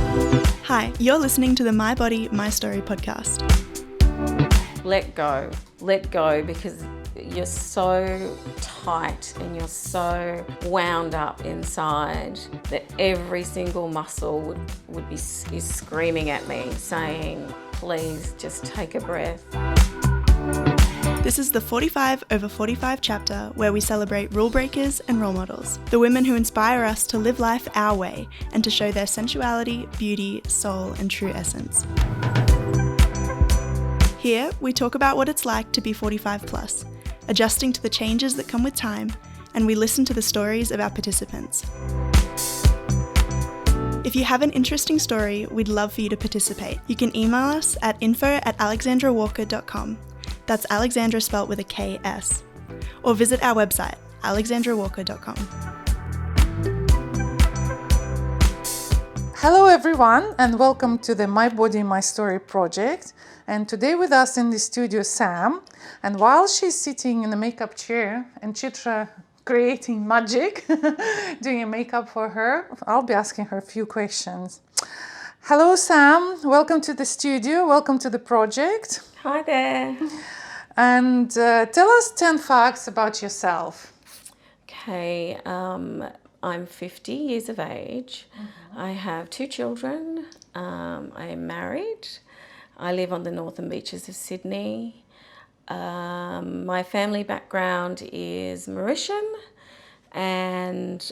Hi, you're listening to the My Body, My Story podcast. Let go, because you're so tight and you're so wound up inside that every single muscle is screaming at me, saying, please just take a breath. This is the 45 over 45 chapter where we celebrate rule breakers and role models, the women who inspire us to live life our way and to show their sensuality, beauty, soul, and true essence. Here, we talk about what it's like to be 45 plus, adjusting to the changes that come with time, and we listen to the stories of our participants. If you have an interesting story, we'd love for you to participate. You can email us at info@alexandrawalker.com. That's Alexandra spelt with a K-S. Or visit our website, alexandrawalker.com. Hello everyone, and welcome to the My Body, My Story project. And today with us in the studio, Sam. And while she's sitting in the makeup chair and Chitra creating magic, doing a makeup for her, I'll be asking her a few questions. Hello Sam, welcome to the studio, welcome to the project. Hi there. And tell us 10 facts about yourself. Okay, I'm 50 years of age. Mm-hmm. I have 2 children. I am married. I live on the northern beaches of Sydney. My family background is Mauritian, and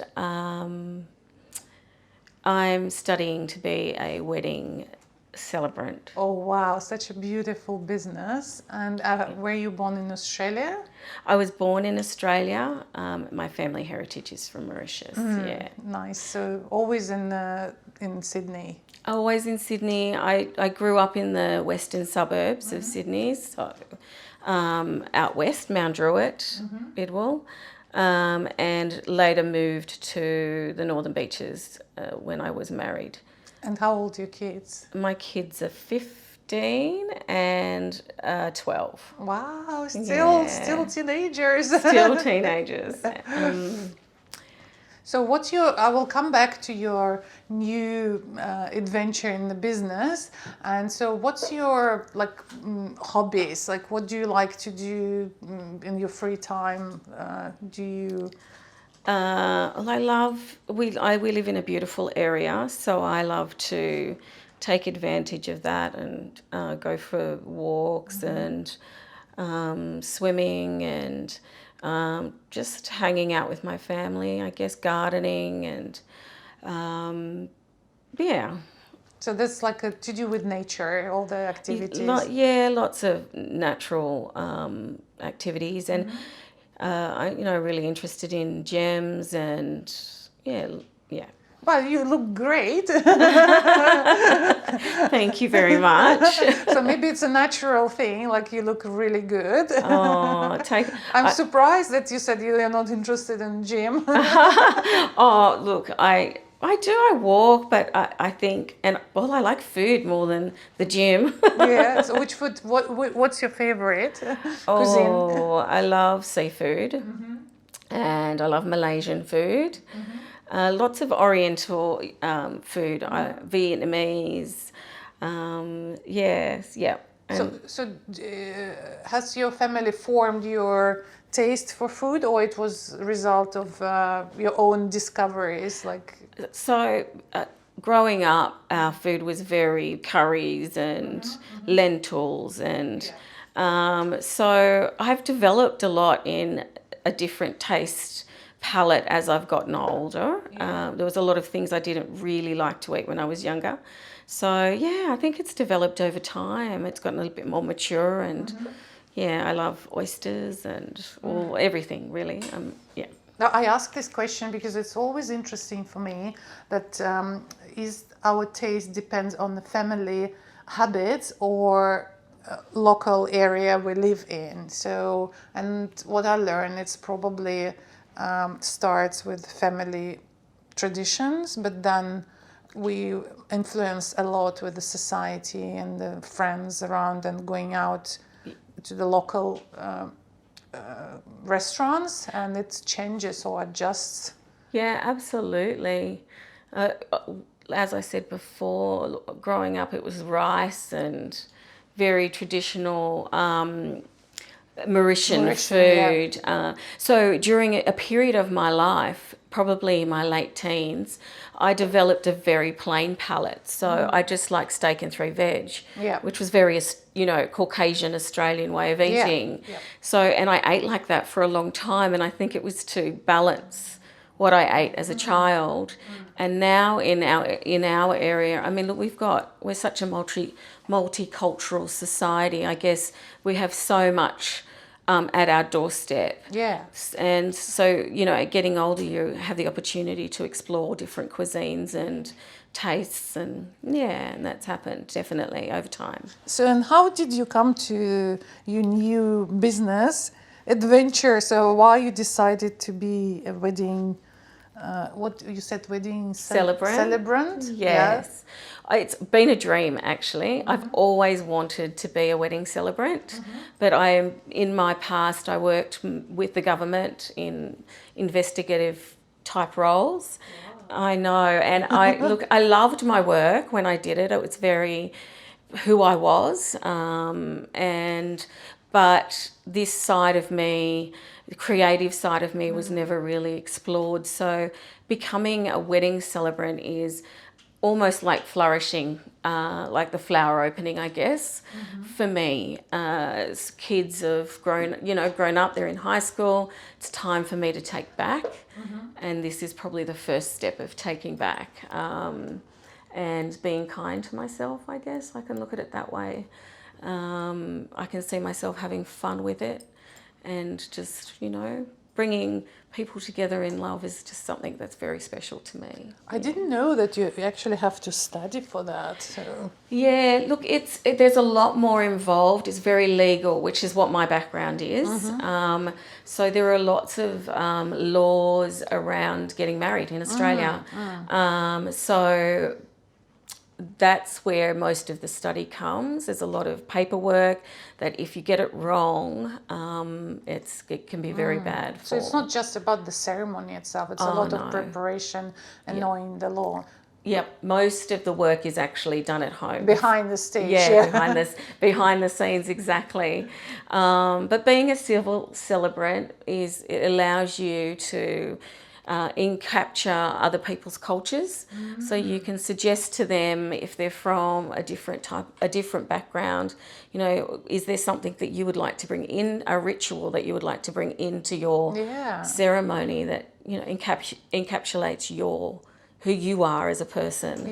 I'm studying to be a wedding celebrant. Oh wow, such a beautiful business. And were you born in Australia? I was born in Australia. My family heritage is from Mauritius. Yeah. Nice. So always in Sydney. Always in Sydney. I grew up in the western suburbs of Sydney, so out west, Mount Druitt, Bidwell, and later moved to the northern beaches when I was married. And how old are your kids? My kids are 15 and 12. Wow, still teenagers. Still teenagers. So I will come back to your new adventure in the business. And so what's your hobbies? Like what do you like to do in your free time? We live in a beautiful area, so I love to take advantage of that and go for walks and swimming and just hanging out with my family, I guess, gardening and yeah. So that's to do with nature, all the activities? Lots of natural activities, and I'm really interested in gems and yeah. Well, you look great. Thank you very much. So maybe it's a natural thing, you look really good. Oh, I'm surprised that you said you're not interested in gym. Oh, look, I do. I walk, but I think, I like food more than the gym. Yeah. So which food? What's your favorite cuisine? Oh, I love seafood, and I love Malaysian food. Lots of Oriental food, Vietnamese. Yes, yeah. So has your family formed your taste for food, or it was a result of your own discoveries? So, growing up, our food was very curries and lentils, and so I've developed a lot in a different taste palette as I've gotten older. There was a lot of things I didn't really like to eat when I was younger. So, yeah, I think it's developed over time. It's gotten a little bit more mature, and I love oysters and everything, really. Yeah. Now, I ask this question because it's always interesting for me that is our taste depends on the family habits or local area we live in. So, and what I learned, it's probably starts with family traditions, but then we influence a lot with the society and the friends around and going out to the local restaurants, and it changes or adjusts. Yeah, absolutely. as I said before, growing up it was rice and very traditional Mauritian food. Yeah. So during a period of my life, probably my late teens, I developed a very plain palate. So I just like steak and 3 veg, Yeah. which was very, Caucasian Australian way of eating. Yeah. So, and I ate like that for a long time, and I think it was to balance what I ate as a child. And now in our area, I mean, look, we're such a multicultural society. I guess we have so much at our doorstep. Yeah. And so, getting older, you have the opportunity to explore different cuisines and tastes, and that's happened definitely over time. So, and how did you come to your new business adventure? So, why you decided to be a wedding? What you said, wedding celebrant? Yes. It's been a dream, actually. I've always wanted to be a wedding celebrant, but in my past, I worked with the government in investigative type roles. Wow. I know, and I loved my work when I did it. It was very who I was, but this side of me, the creative side of me, was never really explored. So becoming a wedding celebrant is almost like flourishing, like the flower opening, I guess, for me. As kids have grown up, they're in high school, it's time for me to take back. And this is probably the first step of taking back. And being kind to myself, I guess. I can look at it that way. I can see myself having fun with it, and just, bringing people together in love is just something that's very special to me. I didn't know that you actually have to study for that. So. Yeah, look, there's a lot more involved. It's very legal, which is what my background is. So there are lots of laws around getting married in Australia. So that's where most of the study comes. There's a lot of paperwork that if you get it wrong, it can be very bad. So it's not just about the ceremony itself, it's a lot of preparation and knowing the law. Yep, most of the work is actually done at home. Behind the stage. Yeah, behind the scenes, exactly. But being a civil celebrant it allows you to capture other people's cultures, so you can suggest to them if they're from a different background. Is there something that you would like to bring in, a ritual that you would like to bring into your ceremony that encapsulates who you are as a person,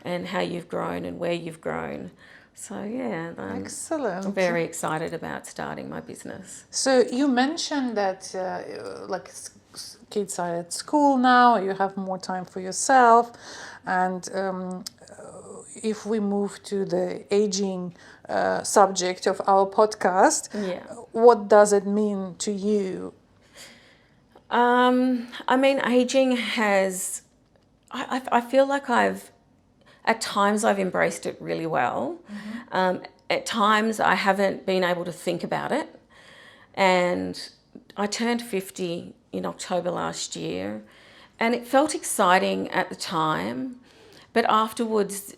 and how you've grown and where you've grown. So excellent. I'm very excited about starting my business. So you mentioned that kids are at school now, you have more time for yourself, and if we move to the aging subject of our podcast, what does it mean to you? I mean, aging has, I feel like at times I've embraced it really well. At times I haven't been able to think about it, and I turned 50 in October last year, and it felt exciting at the time, but afterwards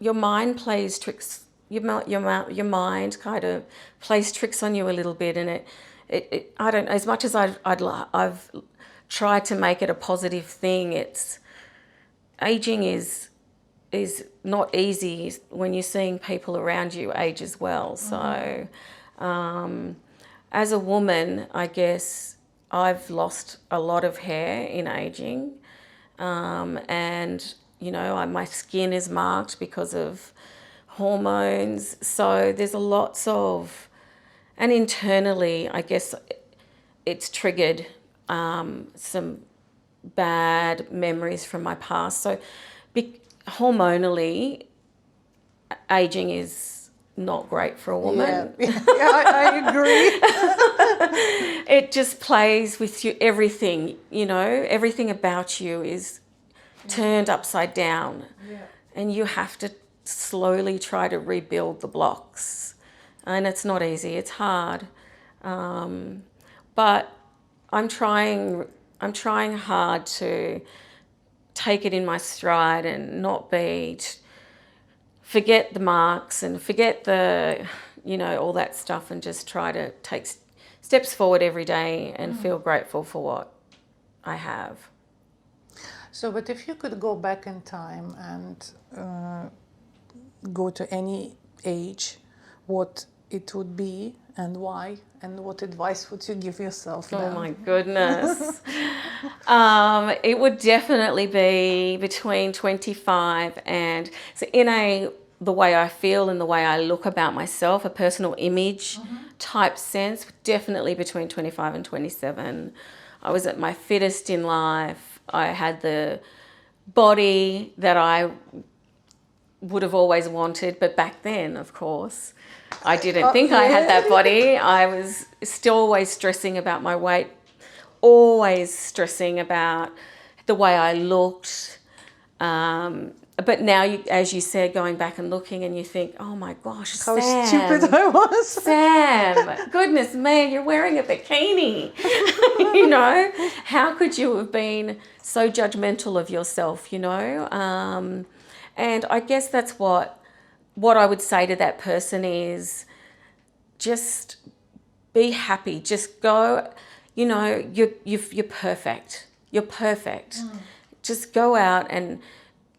your mind plays tricks. Your mind kind of plays tricks on you a little bit, and it I don't know, as much as I've tried to make it a positive thing, aging is not easy when you're seeing people around you age as well. So as a woman, I guess I've lost a lot of hair in aging, and my skin is marked because of hormones. So there's lots of, and internally, I guess it's triggered some bad memories from my past. So hormonally, aging is not great for a woman. I agree. It just plays with you, everything, everything about you is turned upside down. And you have to slowly try to rebuild the blocks. And it's not easy, it's hard. But I'm trying hard to take it in my stride and not forget the marks and forget the, all that stuff, and just try to take steps forward every day and feel grateful for what I have. So, but if you could go back in time and go to any age, what it would be and why, and what advice would you give yourself then? Oh my goodness. It would definitely be between 25 and, so the way I feel and the way I look about myself, a personal image type sense, definitely between 25 and 27. I was at my fittest in life. I had the body that I would have always wanted, but back then, of course, I didn't think I had that body. I was still always stressing about my weight, always stressing about the way I looked. But now, as you said, going back and looking, and you think, oh my gosh, How Sam, stupid I was. Sam, goodness me, you're wearing a bikini. How could you have been so judgmental of yourself, And I guess that's what I would say to that person is, just be happy. Just go, you're perfect. You're perfect. Just go out and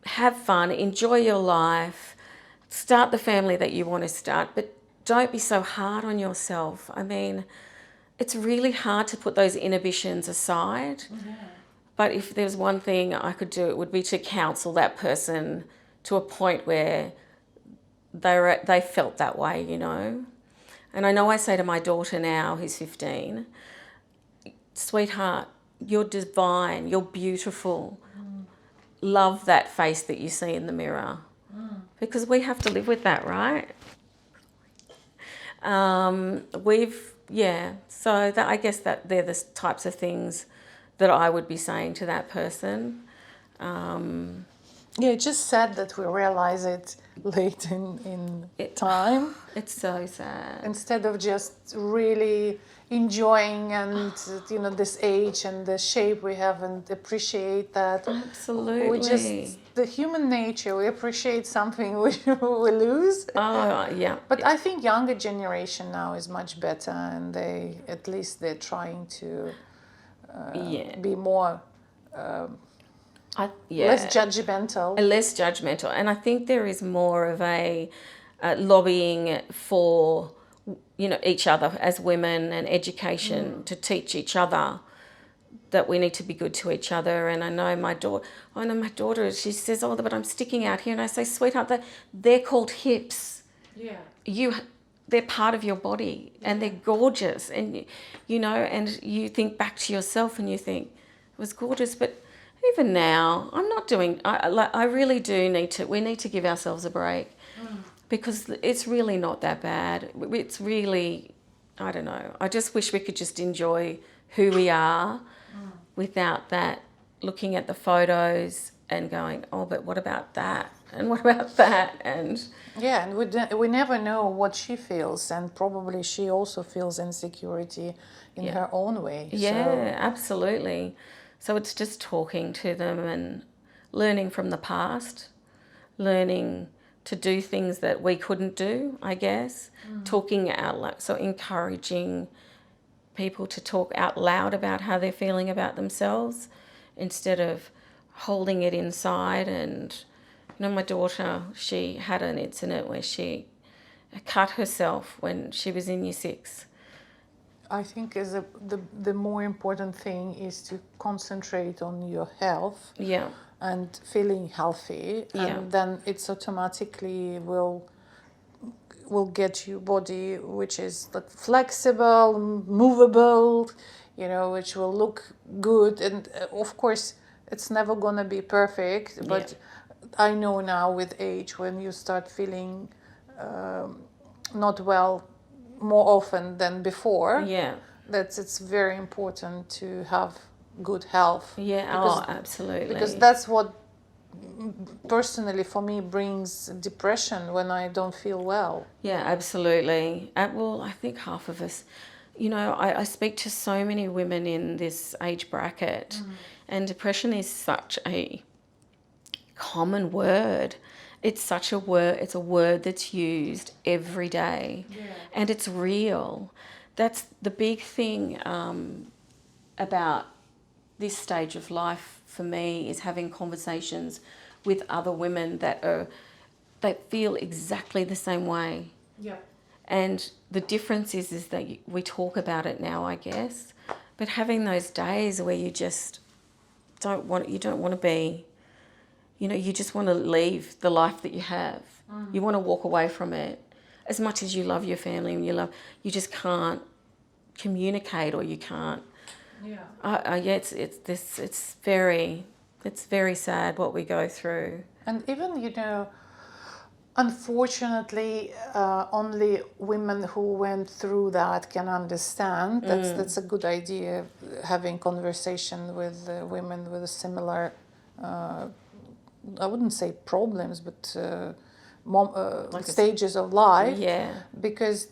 have fun, enjoy your life, start the family that you want to start, but don't be so hard on yourself. I mean, it's really hard to put those inhibitions aside. Yeah. But if there's one thing I could do, it would be to counsel that person to a point where they felt that way, And I know I say to my daughter now, who's 15, sweetheart, you're divine, you're beautiful. Love that face that you see in the mirror. Because we have to live with that, right? So I guess that they're the types of things that I would be saying to that person. It's just sad that we realize it late in time. It's so sad. Instead of just really enjoying and this age and the shape we have and appreciate that. Absolutely. The human nature, we appreciate something we lose. Oh, yeah. But I think younger generation now is much better, and they're trying to be more less judgmental. Less judgmental. And I think there is more of a lobbying for each other as women, and education to teach each other that we need to be good to each other. And I know my daughter, she says, oh, but I'm sticking out here. And I say, sweetheart, they're called hips. Yeah. They're part of your body, and they're gorgeous. And, and you think back to yourself and you think, it was gorgeous. But even now, I'm not doing, I really do we need to give ourselves a break. Because it's really not that bad. It's really, I don't know. I just wish we could just enjoy who we are without that, looking at the photos and going, oh, but what about that? And what about that? And we never know what she feels, and probably she also feels insecurity in her own way. Yeah, absolutely. So it's just talking to them and learning from the past, learning to do things that we couldn't do, I guess. Talking out loud, so encouraging people to talk out loud about how they're feeling about themselves instead of holding it inside. And my daughter, she had an incident where she cut herself when she was in year 6. I think the more important thing is to concentrate on your health. Yeah. And feeling healthy, and then it's automatically will get your body, which is flexible, movable, which will look good. And of course, it's never gonna be perfect. But I know now with age, when you start feeling not well more often than before, that it's very important to have good health. Absolutely. Because that's what personally for me brings depression, when I don't feel well. Yeah, absolutely. Well, I think half of us, I speak to so many women in this age bracket, and depression is such a common word. It's such a word. It's a word that's used every day, and it's real. That's the big thing about this stage of life for me, is having conversations with other women that feel exactly the same way. Yeah. And the difference is that we talk about it now, I guess, but having those days where you just don't want to be, you just want to leave the life that you have. You want to walk away from it. As much as you love your family and you just can't communicate, or you can't. It's very sad what we go through. And even, unfortunately, only women who went through that can understand. That's a good idea, having conversation with women with a similar, I wouldn't say problems, but stages of life. Yeah. Because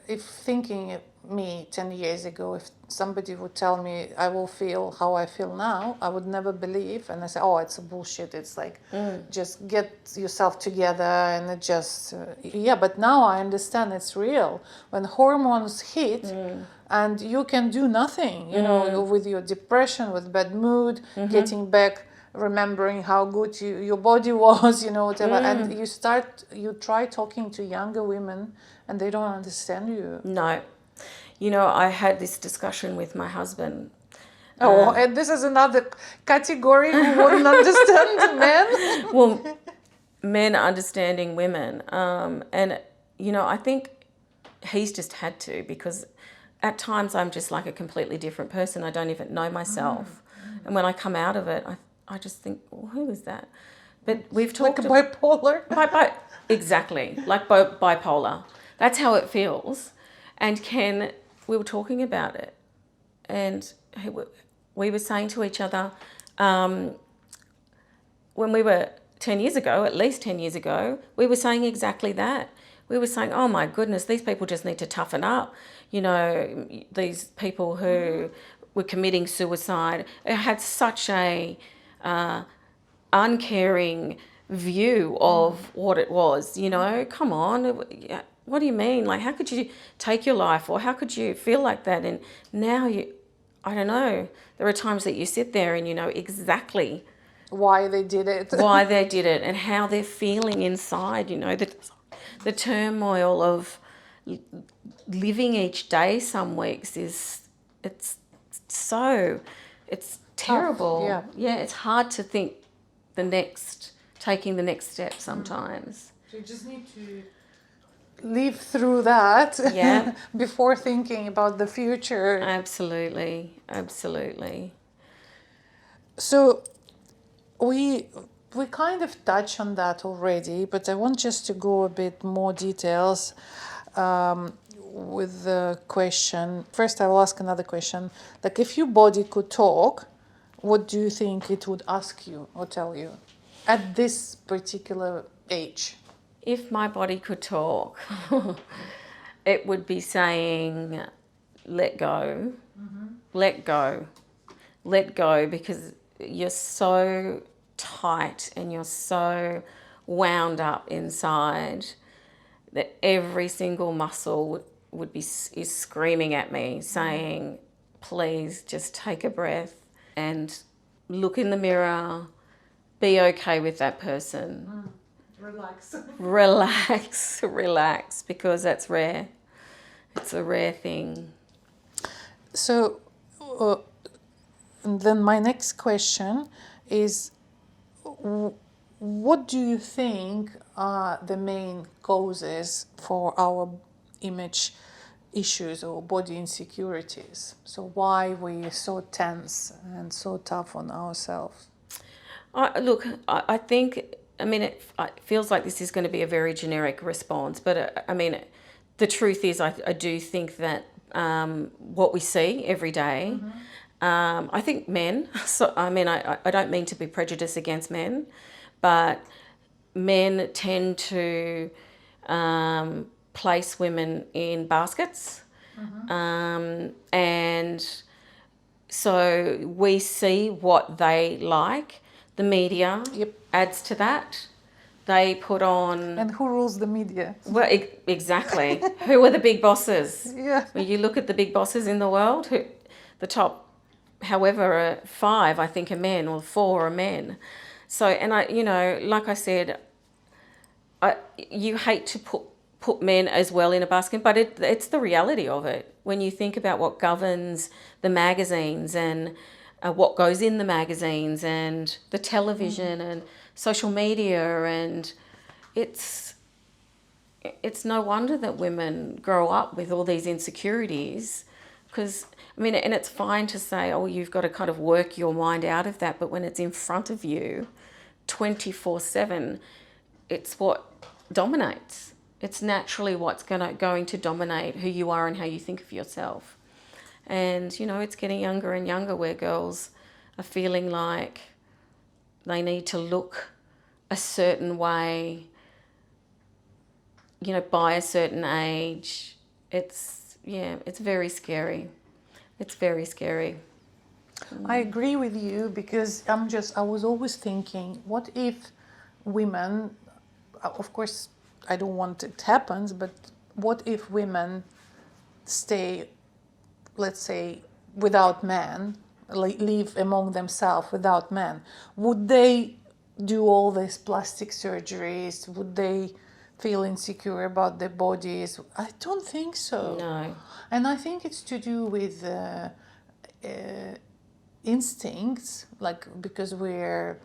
if thinking me 10 years ago, if somebody would tell me I will feel how I feel now, I would never believe. And I say, oh, it's a bullshit. It's like, just get yourself together. And it just, but now I understand it's real. When hormones hit and you can do nothing, with your depression, with bad mood, getting back, remembering how good your body was, whatever. And you try talking to younger women and they don't understand you. No. I had this discussion with my husband. And this is another category who wouldn't understand men. Well, men understanding women. And, I think he's just had to, because at times I'm just like a completely different person. I don't even know myself. And when I come out of it, I just think, well, who is that? But we've talked... Like a bipolar? Exactly, like bipolar. That's how it feels. And we were talking about it, and we were saying to each other, when we were 10 years ago, at least 10 years ago, we were saying exactly that. We were saying, oh my goodness, these people just need to toughen up. These people who were committing suicide had such a uncaring view of what it was. Come on. What do you mean? Like, how could you take your life, or how could you feel like that? And now I don't know. There are times that you sit there and you know exactly why they did it. And how they're feeling inside, the turmoil of living each day some weeks it's terrible. Tough, yeah, it's hard to think taking the next step sometimes. So you just need to live through that before thinking about the future. Absolutely. So we kind of touched on that already, but I want just to go a bit more details with the question. First, I will ask another question. Like, if your body could talk, what do you think it would ask you or tell you at this particular age? If my body could talk, it would be saying, let go. Let go, because you're so tight and you're so wound up inside that every single muscle is screaming at me, saying, please just take a breath and look in the mirror, be okay with that person. Relax, because that's rare. It's a rare thing. So then my next question is, what do you think are the main causes for our image issues or body insecurities? So why we are so tense and so tough on ourselves? I think, it feels like this is going to be a very generic response, but the truth is I do think that what we see every day, I think men, I don't mean to be prejudiced against men, but men tend to place women in baskets. And so we see what they like. The media Yep. adds to that. They put on... And who rules the media? Well, exactly. Who are the big bosses? Yeah. When you look at the big bosses in the world, the top, however, 5, I think, are men, or 4 are men. So, and I, like I said, you hate to put men as well in a basket, but it's the reality of it. When you think about what governs the magazines and what goes in the magazines and the television and social media, and it's no wonder that women grow up with all these insecurities, because and it's fine to say, oh, you've got to kind of work your mind out of that, but when it's in front of you 24/7, it's what dominates. It's naturally what's going to dominate who you are and how you think of yourself. And it's getting younger and younger, where girls are feeling like they need to look a certain way, by a certain age. It's very scary. It's very scary. I agree with you, because I was always thinking, what if women, of course, I don't want it happens, but what if women stay, let's say, without men, live among themselves without men? Would they do all these plastic surgeries? Would they feel insecure about their bodies? I don't think so. No. And I think it's to do with instincts, because we're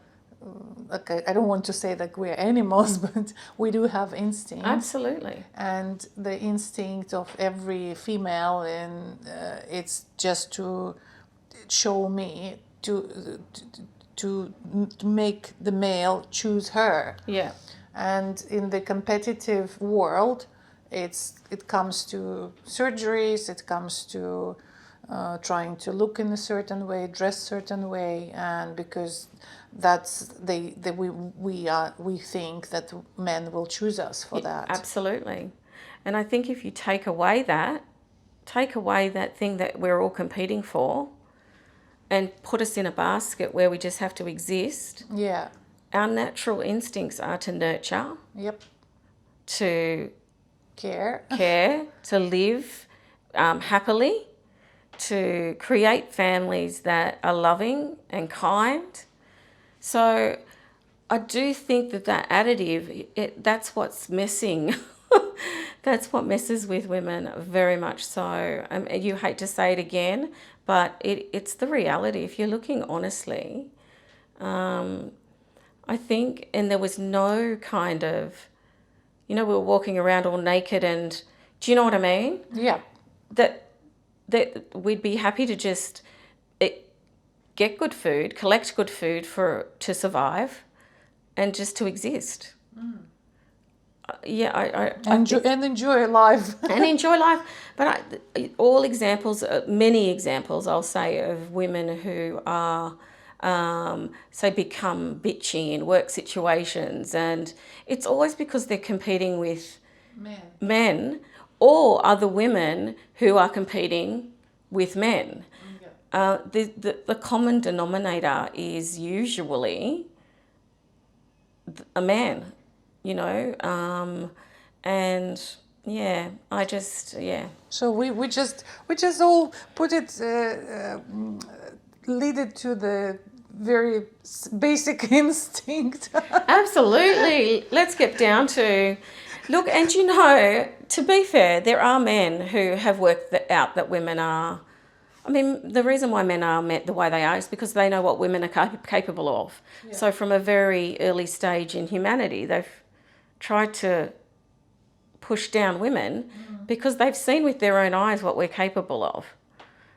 I don't want to say that we're animals, but we do have instincts. Absolutely. And the instinct of every female, and it's just to show me, to make the male choose her. Yeah. And in the competitive world, it comes to surgeries, it comes to trying to look in a certain way, dress certain way, and because that's we think that men will choose us for that. Absolutely. And I think if you take away that thing that we're all competing for, and put us in a basket where we just have to exist. Yeah. Our natural instincts are to nurture. Yep. To care, to live happily, to create families that are loving and kind. So I do think that additive, that's what's missing. That's what messes with women very much so. You hate to say it again, but it's the reality. If you're looking honestly, I think, and there was no kind of, we were walking around all naked, and do you know what I mean? Yeah. That we'd be happy to just get good food, collect good food to survive, and just to exist. Enjoy life. And enjoy life. But many examples, I'll say, of women who are, say, become bitchy in work situations, and it's always because they're competing with men or other women who are competing with men. Yeah. The common denominator is usually a man. And yeah, So we just all put it, lead it to the very basic instinct. Absolutely. Let's get down to, look, and to be fair, there are men who have worked out that women are, the reason why men are the way they are is because they know what women are capable of. Yeah. So from a very early stage in humanity, they've tried to push down women because they've seen with their own eyes what we're capable of.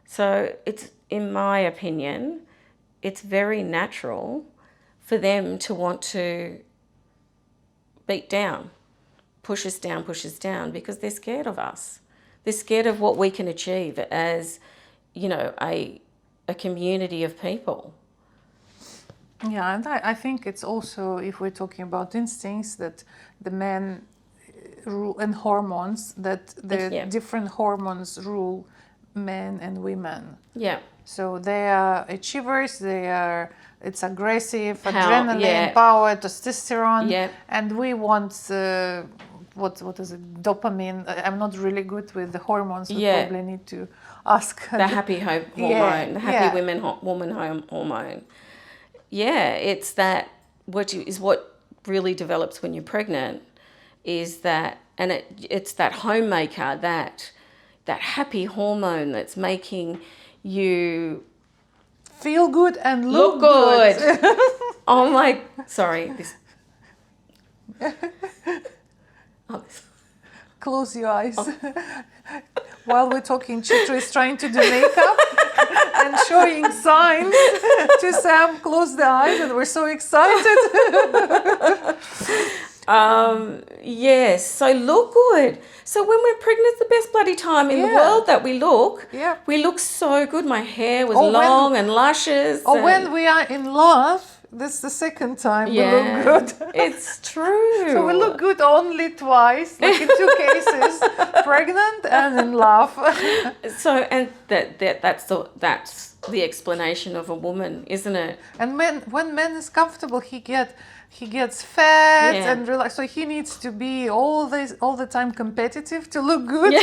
So it's, in my opinion, it's very natural for them to want to beat down, push us down, because they're scared of us. They're scared of what we can achieve as, a community of people. Yeah, and I think it's also, if we're talking about instincts, that the men rule, and hormones, that the different hormones rule men and women. Yeah. So they are achievers, they are it's aggressive, adrenaline, yeah. power, testosterone, Yeah. and we want what is it? Dopamine. I'm not really good with the hormones. We Yeah. probably need to ask The happy hormone, Yeah, the happy yeah. woman hormone. Yeah, it's that what really develops when you're pregnant is that, and it's that homemaker, that happy hormone that's making you Feel good and look good. Oh my, sorry, this. Oh, Close your eyes. While we're talking, Chitra is trying to do makeup and showing signs to Sam. Close the eyes, and we're so excited. Yes, so look good. So when we're pregnant, it's the best bloody time in the Yeah. world that we look. Yeah. We look so good. My hair was Oh, when- long and luscious. Or and- when we are in love, that's the second time we look good. It's true. So we look good only twice, like in two cases, pregnant and in love. So, and that's the explanation of a woman, isn't it? And when man is comfortable, he gets fat Yeah. and relaxed. So he needs to be all the time competitive to look good,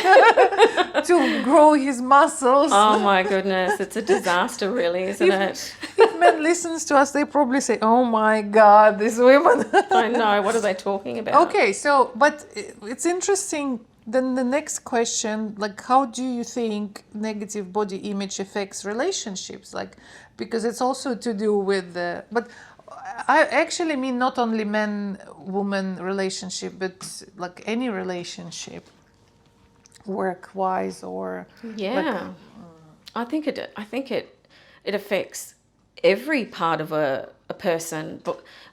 to grow his muscles. Oh my goodness, it's a disaster, really, isn't it? If men listens to us, they probably say, "Oh my God, these women." I know. What are they talking about? Okay, so but it's interesting. Then the next question, like, how do you think negative body image affects relationships? Like, because it's also to do with the, but I actually mean not only man-woman relationship, but like any relationship, work-wise or Yeah, I think it affects every part of a person,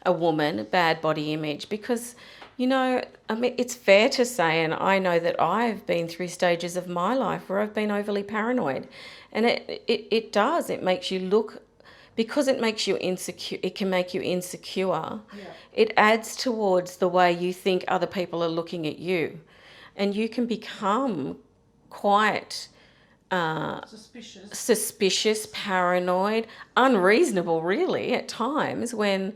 a woman, bad body image, because, you know, I mean, it's fair to say, and I know that I've been through stages of my life where I've been overly paranoid, and it does. It makes you look, because it makes you insecure. It can make you insecure. Yeah. It adds towards the way you think other people are looking at you, and you can become quite suspicious, paranoid, unreasonable, really, at times, when,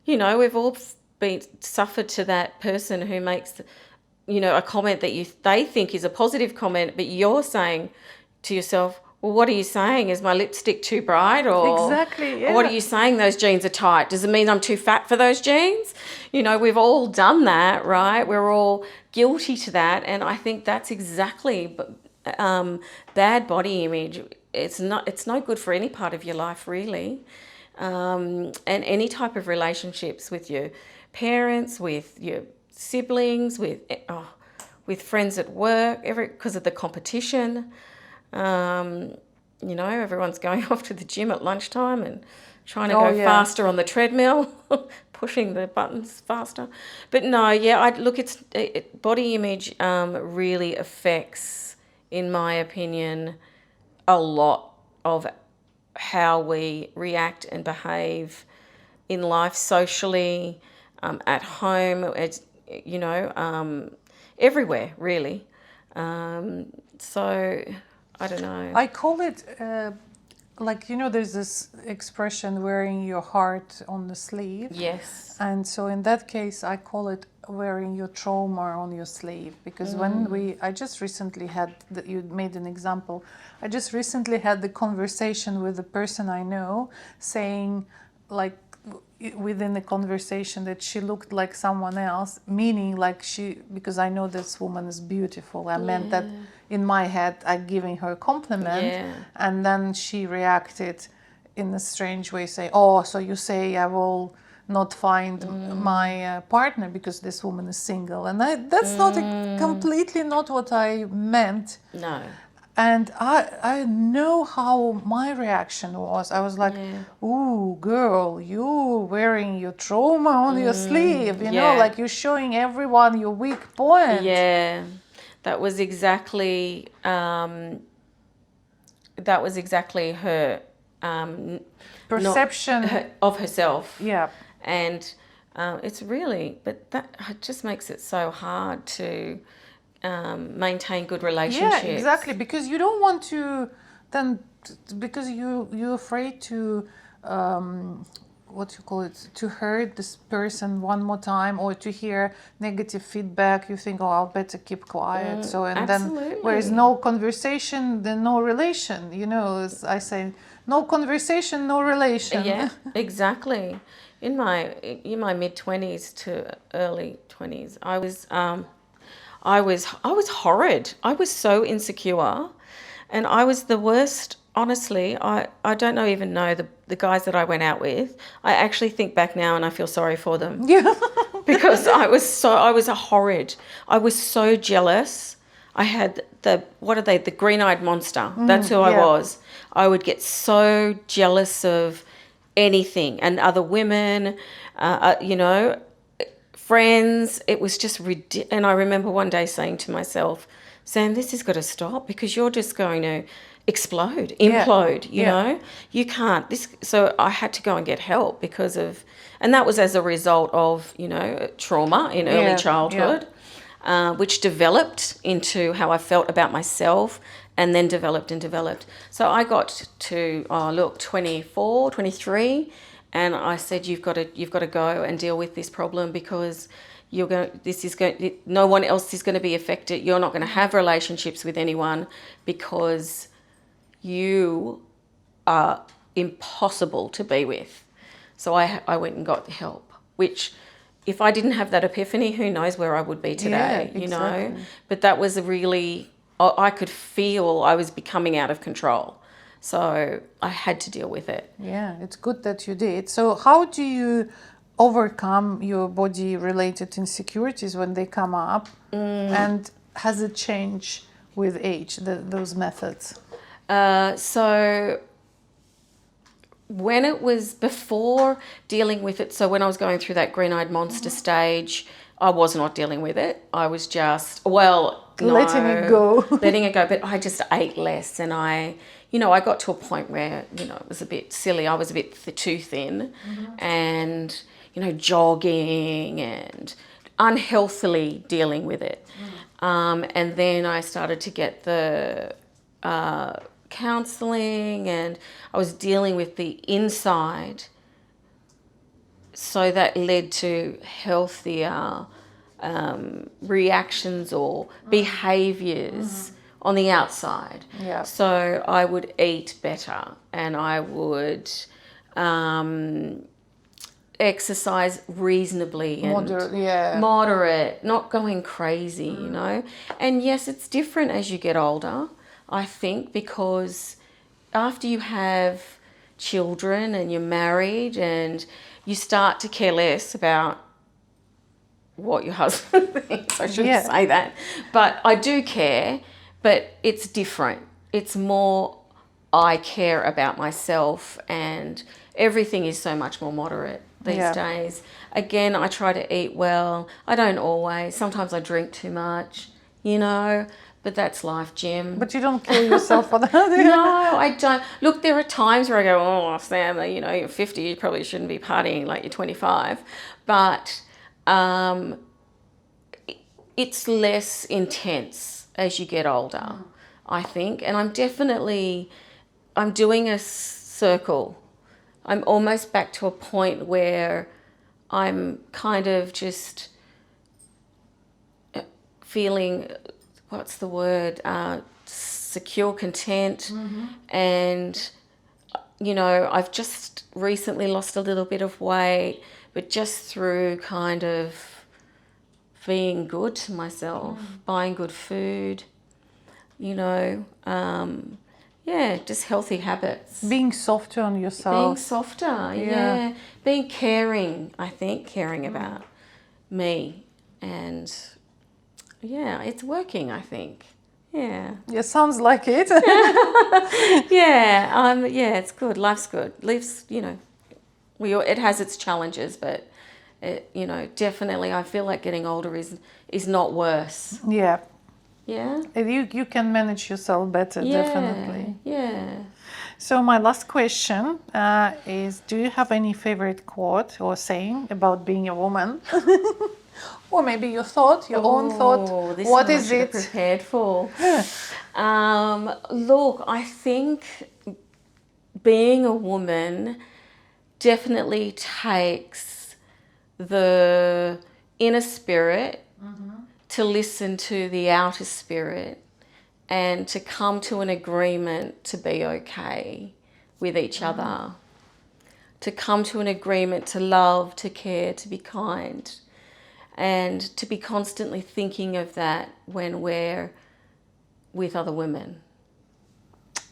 you know, we've all suffered to that person who makes, you know, a comment that they think is a positive comment, but you're saying to yourself, well, what are you saying? Is my lipstick too bright? Or exactly, yeah. What are you saying? Those jeans are tight. Does it mean I'm too fat for those jeans? You know, we've all done that, right? We're all guilty to that. And I think that's exactly bad body image. It's no good for any part of your life, really. And any type of relationships with your parents, with your siblings, with friends at work, because of the competition. You know, everyone's going off to the gym at lunchtime and trying to go faster on the treadmill, pushing the buttons faster. But no, yeah, body image really affects, in my opinion, a lot of how we react and behave in life, socially, at home, you know, everywhere, really. So I don't know. I call it, like, you know, there's this expression, wearing your heart on the sleeve. Yes. And so in that case, I call it wearing your trauma on your sleeve. Because I just recently had, you made an example, I just recently had the conversation with a person I know saying, like, within the conversation, that she looked like someone else, meaning like because I know this woman is beautiful. I meant that in my head, I'm giving her a compliment, and then she reacted in a strange way, say, "Oh, so you say I will not find my partner because this woman is single?" And that's not completely not what I meant. No. And I know how my reaction was. I was like, "Ooh, girl, you wearing your trauma on your sleeve, you know, like you're showing everyone your weak point." Yeah, that was exactly her perception of herself. Yeah. And it's really, but that just makes it so hard to maintain good relationships. Yeah, exactly, because you don't want to then, because you're afraid to what you call it, to hurt this person one more time, or to hear negative feedback, you think, oh, I'll better keep quiet. So, and absolutely. then where is no conversation, then no relation. You know, as I say, no conversation, no relation. Yeah, exactly. In my mid-20s to early 20s, I was horrid. I was so insecure, and I was the worst. Honestly, I don't even know the guys that I went out with. I actually think back now and I feel sorry for them. Yeah. Because I was a horrid. I was so jealous. I had the green-eyed monster. That's who I yeah. was. I would get so jealous of anything and other women, you know, friends. It was just ridiculous. And I remember one day saying to myself, Sam, this has got to stop, because you're just going to implode, you know. You can't. So I had to go and get help and that was as a result of, you know, trauma in early childhood, which developed into how I felt about myself, and then developed. So I got to 24, 23, and I said, you've got to go and deal with this problem, because no one else is going to be affected. You're not going to have relationships with anyone, because you are impossible to be with. So I went and got help, which, if I didn't have that epiphany, who knows where I would be today, you know. But that was I could feel I was becoming out of control. So I had to deal with it. Yeah, it's good that you did. So how do you overcome your body-related insecurities when they come up? And has it changed with age, those methods? So when it was before dealing with it, so when I was going through that green-eyed monster stage, I was not dealing with it. I was just, letting it go. letting it go. But I just ate less, and I got to a point where, you know, it was a bit silly. I was a bit too thin, and, you know, jogging and unhealthily dealing with it. And then I started to get the counselling, and I was dealing with the inside. So that led to healthier reactions or behaviours on the outside. Yeah. So I would eat better, and I would exercise reasonably and moderate, not going crazy, you know. And yes, it's different as you get older, I think, because after you have children and you're married, and you start to care less about what your husband thinks. I shouldn't say that, but I do care, but it's different. It's more, I care about myself, and everything is so much more moderate these days. Again, I try to eat well. I don't always. Sometimes I drink too much, you know, but that's life, Jim. But you don't kill yourself for that. No, I don't. Look, there are times where I go, oh, Sam, you know, you're 50, you probably shouldn't be partying like you're 25. But it's less intense as you get older, I think. And I'm doing a circle. I'm almost back to a point where I'm kind of just feeling, what's the word, secure, content. And, you know, I've just recently lost a little bit of weight, but just through kind of being good to myself, buying good food, you know, just healthy habits. Being softer on yourself. Being softer, yeah. Being caring, I think, caring about me. And, yeah, it's working, I think. Yeah. Yeah, sounds like it. It's good. Life's good. Life's, you know, it has its challenges, but it, you know, definitely I feel like getting older is not worse. Yeah. Yeah. You can manage yourself better, definitely. Yeah. So my last question is, do you have any favorite quote or saying about being a woman? Or maybe your own thought. This what one is I should it? have prepared for. Look, I think being a woman definitely takes the inner spirit to listen to the outer spirit and to come to an agreement to be okay with each other, to come to an agreement to love, to care, to be kind, and to be constantly thinking of that when we're with other women.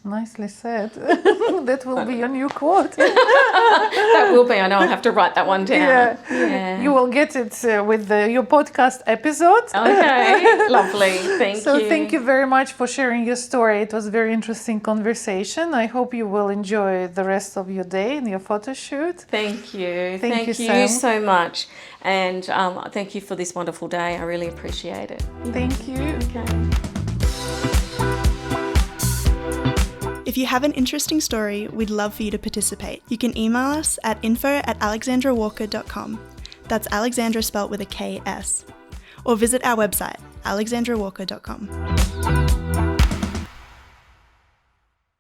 Nicely said. That will be your new quote. That will be. I know I'll have to write that one down. Yeah. You will get it with your podcast episode. Okay, lovely. Thank you. So thank you very much for sharing your story. It was a very interesting conversation. I hope you will enjoy the rest of your day and your photo shoot. Thank you. Thank you, you Sam. so much. And thank you for this wonderful day. I really appreciate it. Thank you. Okay. If you have an interesting story, we'd love for you to participate. You can email us at info@alexandrawalker.com. That's Alexandra spelt with a KS. Or visit our website, alexandrawalker.com.